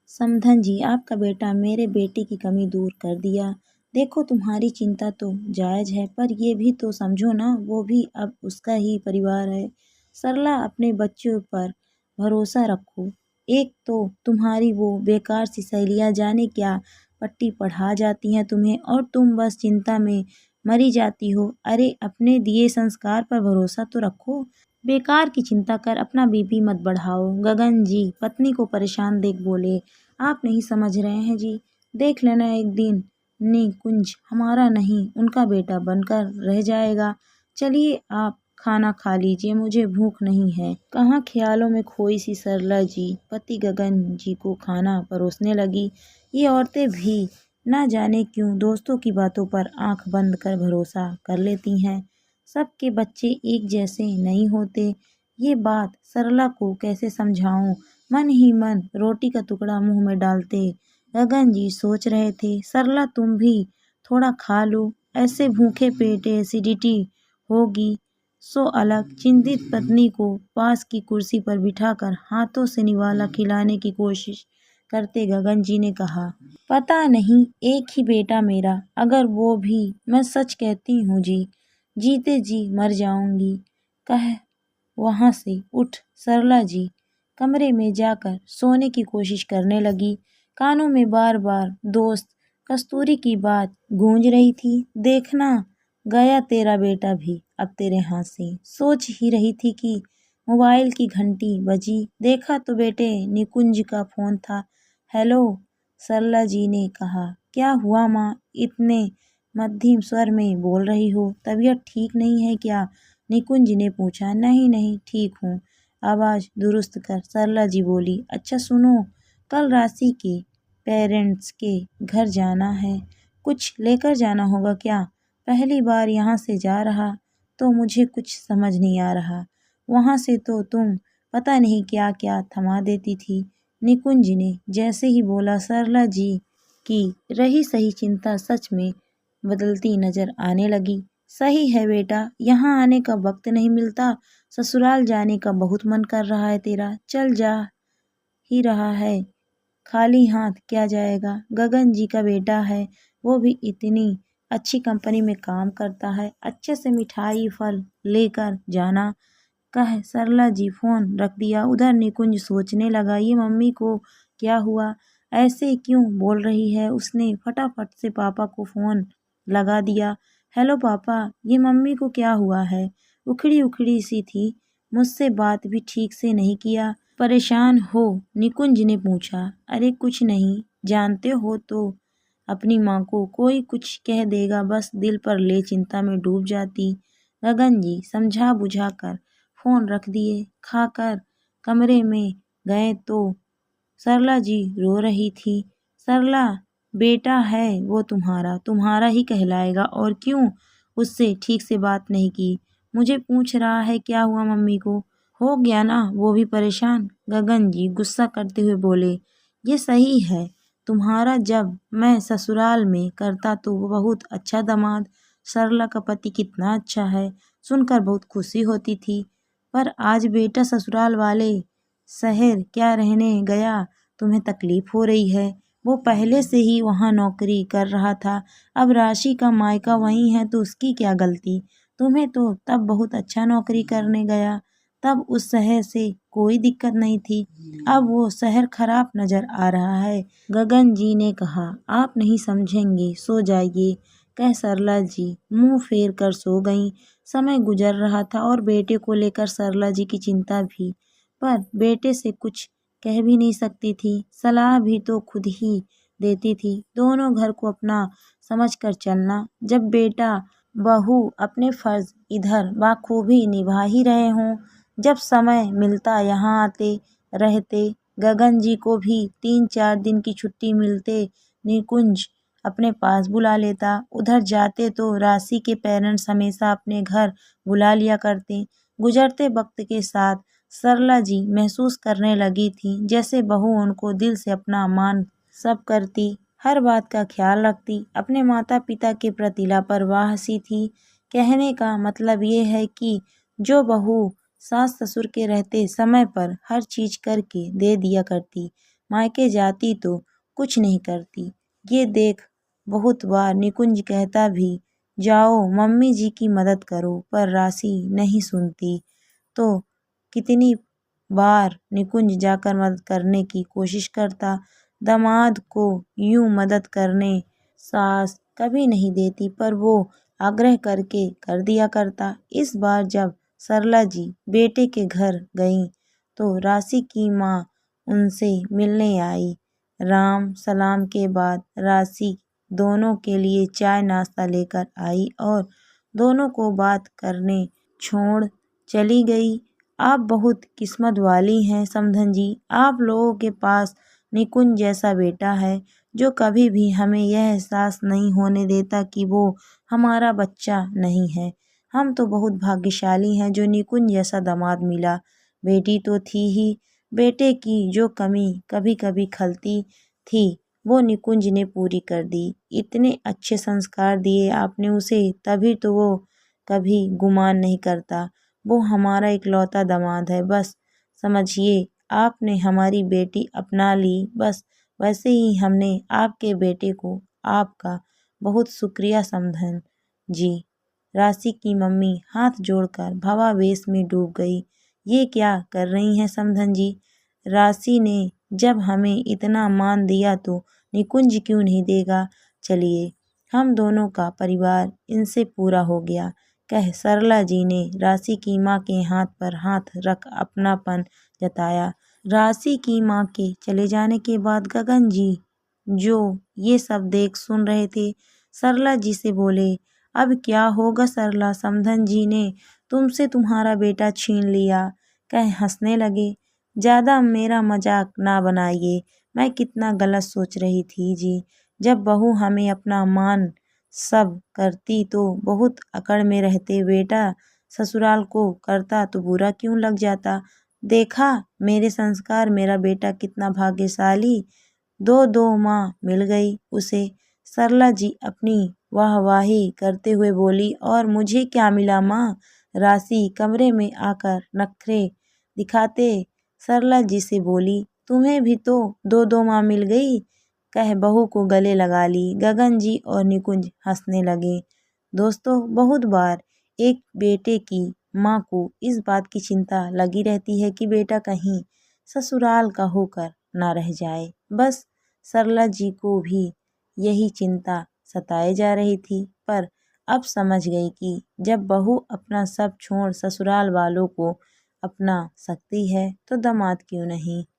समधन जी, आपका बेटा मेरे बेटे की कमी दूर कर दिया। देखो तुम्हारी चिंता तो जायज़ है, पर ये भी तो समझो ना, वो भी अब उसका ही परिवार है। सरला, अपने बच्चों पर भरोसा रखो। एक तो तुम्हारी वो बेकार सी सहेलियाँ जाने क्या पट्टी पढ़ा जाती हैं तुम्हें, और तुम बस चिंता में मरी जाती हो। अरे अपने दिए संस्कार पर भरोसा तो रखो। बेकार की चिंता कर अपना बीपी मत बढ़ाओ। गगन जी पत्नी को परेशान देख बोले, आप नहीं समझ रहे हैं जी। देख लेना एक दिन निकुंज हमारा नहीं उनका बेटा बनकर रह जाएगा। चलिए आप खाना खा लीजिए, मुझे भूख नहीं है। कहाँ ख्यालों में खोई सी सरला जी पति गगन जी को खाना परोसने लगी। ये औरतें भी ना जाने क्यों दोस्तों की बातों पर आंख बंद कर भरोसा कर लेती हैं। सबके बच्चे एक जैसे नहीं होते। ये बात सरला को कैसे समझाऊं। मन ही मन रोटी का टुकड़ा मुंह में डालते गगन जी सोच रहे थे, सरला तुम भी थोड़ा खा लो, ऐसे भूखे पेट एसिडिटी होगी। सो अलग चिंतित पत्नी को पास की कुर्सी पर बिठाकर हाथों से निवाला खिलाने की कोशिश करते गगन जी ने कहा, पता नहीं एक ही बेटा मेरा, अगर वो भी मैं सच कहती हूँ जी, जीते जी मर जाऊंगी। कह वहां से उठ सरला जी कमरे में जाकर सोने की कोशिश करने लगी। कानों में बार बार दोस्त कस्तूरी की बात गूंज रही थी, देखना गया तेरा बेटा भी अब तेरे हाथ से। सोच ही रही थी कि मोबाइल की घंटी बजी, देखा तो बेटे निकुंज का फोन था। हेलो, सरला जी ने कहा, क्या हुआ माँ, इतने मध्यम स्वर में बोल रही हो, तबीयत ठीक नहीं है क्या? निकुंज ने पूछा। नहीं नहीं ठीक हूँ, आवाज़ दुरुस्त कर सरला जी बोली। अच्छा सुनो, कल राशि के पेरेंट्स के घर जाना है, कुछ लेकर जाना होगा क्या? पहली बार यहाँ से जा रहा तो मुझे कुछ समझ नहीं आ रहा। वहाँ से तो तुम पता नहीं क्या क्या थमा देती थी। निकुंज ने जैसे ही बोला, सरला जी की रही सही चिंता सच में बदलती नजर आने लगी। सही है बेटा, यहाँ आने का वक्त नहीं मिलता, ससुराल जाने का बहुत मन कर रहा है तेरा, चल जा ही रहा है, खाली हाथ क्या जाएगा। गगन जी का बेटा है, वो भी इतनी अच्छी कंपनी में काम करता है, अच्छे से मिठाई फल लेकर जाना। कह सरला जी फोन रख दिया। उधर निकुंज सोचने लगा, ये मम्मी को क्या हुआ, ऐसे क्यों बोल रही है। उसने फटाफट से पापा को फोन लगा दिया। हेलो पापा, ये मम्मी को क्या हुआ है, उखड़ी उखड़ी सी थी, मुझसे बात भी ठीक से नहीं किया, परेशान हो? निकुंज ने पूछा। अरे कुछ नहीं, जानते हो तो अपनी माँ को कोई कुछ कह देगा बस दिल पर ले चिंता में डूब जाती। गगन जी समझा बुझा कर फोन रख दिए। खाकर कमरे में गए तो सरला जी रो रही थी। सरला, बेटा है वो तुम्हारा, तुम्हारा ही कहलाएगा, और क्यों उससे ठीक से बात नहीं की? मुझे पूछ रहा है क्या हुआ मम्मी को, हो गया ना वो भी परेशान। गगन जी गुस्सा करते हुए बोले, ये सही है तुम्हारा, जब मैं ससुराल में करता तो वो बहुत अच्छा दामाद, सरला का पति कितना अच्छा है, सुनकर बहुत खुशी होती थी। पर आज बेटा ससुराल वाले शहर क्या रहने गया, तुम्हें तकलीफ हो रही है। वो पहले से ही वहाँ नौकरी कर रहा था, अब राशि का मायका वहीं है तो उसकी क्या गलती। तुम्हें तो तब बहुत अच्छा नौकरी करने गया, तब उस शहर से कोई दिक्कत नहीं थी, अब वो शहर खराब नजर आ रहा है। गगन जी ने कहा, आप नहीं समझेंगे, सो जाइए। कह सरला जी मुंह फेर कर सो गईं। समय गुजर रहा था और बेटे को लेकर सरला जी की चिंता भी, पर बेटे से कुछ कह भी नहीं सकती थी, सलाह भी तो खुद ही देती थी। दोनों घर को अपना समझकर चलना, जब बेटा बहू अपने फर्ज इधर बाखूबी निभा ही रहे हों, जब समय मिलता यहाँ आते रहते। गगन जी को भी 3-4 दिन की छुट्टी मिलते निकुंज अपने पास बुला लेता। उधर जाते तो राशि के पेरेंट्स हमेशा अपने घर बुला लिया करते। गुजरते वक्त के साथ सरला जी महसूस करने लगी थी जैसे बहू उनको दिल से अपना मान सब करती, हर बात का ख्याल रखती, अपने माता पिता के प्रति लापरवाह सी थी। कहने का मतलब ये है कि जो बहू सास ससुर के रहते समय पर हर चीज करके दे दिया करती, मायके जाती तो कुछ नहीं करती। ये देख बहुत बार निकुंज कहता भी जाओ मम्मी जी की मदद करो, पर राशि नहीं सुनती। तो कितनी बार निकुंज जाकर मदद करने की कोशिश करता। दामाद को यूं मदद करने सास कभी नहीं देती, पर वो आग्रह करके कर दिया करता। इस बार जब सरला जी बेटे के घर गईं तो राशि की माँ उनसे मिलने आई। राम सलाम के बाद राशि दोनों के लिए चाय नाश्ता लेकर आई और दोनों को बात करने छोड़ चली गई। आप बहुत किस्मत वाली हैं समधन जी, आप लोगों के पास निकुंज जैसा बेटा है जो कभी भी हमें यह एहसास नहीं होने देता कि वो हमारा बच्चा नहीं है। हम तो बहुत भाग्यशाली हैं जो निकुंज जैसा दामाद मिला। बेटी तो थी ही, बेटे की जो कमी कभी कभी खलती थी वो निकुंज ने पूरी कर दी। इतने अच्छे संस्कार दिए आपने उसे, तभी तो वो कभी गुमान नहीं करता। वो हमारा इकलौता दामाद है। बस समझिए आपने हमारी बेटी अपना ली, बस वैसे ही हमने आपके बेटे को। आपका बहुत शुक्रिया समधन जी। राशि की मम्मी हाथ जोड़कर भावावेश में डूब गई। ये क्या कर रही हैं समधन जी? राशि ने जब हमें इतना मान दिया तो निकुंज क्यों नहीं देगा? चलिए हम दोनों का परिवार इनसे पूरा हो गया, कह सरला जी ने राशि की माँ के हाथ पर हाथ रख अपनापन जताया। राशि की माँ के चले जाने के बाद गगन जी जो ये सब देख सुन रहे थे, सरला जी से बोले, अब क्या होगा सरला, समधन जी ने तुमसे तुम्हारा बेटा छीन लिया। कह हंसने लगे। ज़्यादा मेरा मजाक ना बनाइए, मैं कितना गलत सोच रही थी जी। जब बहू हमें अपना मान सब करती तो बहुत अकड़ में रहते, बेटा ससुराल को करता तो बुरा क्यों लग जाता। देखा मेरे संस्कार, मेरा बेटा कितना भाग्यशाली, दो दो माँ मिल गई उसे। सरला जी अपनी वाहवाही करते हुए बोली, और मुझे क्या मिला माँ? राशि कमरे में आकर नखरे दिखाते सरला जी से बोली, तुम्हें भी तो दो दो माँ मिल गई, कह बहू को गले लगा ली। गगन जी और निकुंज हंसने लगे। दोस्तों बहुत बार एक बेटे की माँ को इस बात की चिंता लगी रहती है कि बेटा कहीं ससुराल का होकर ना रह जाए। बस सरला जी को भी यही चिंता सताए जा रही थी, पर अब समझ गई कि जब बहू अपना सब छोड़ ससुराल वालों को अपना सकती है तो दामाद क्यों नहीं।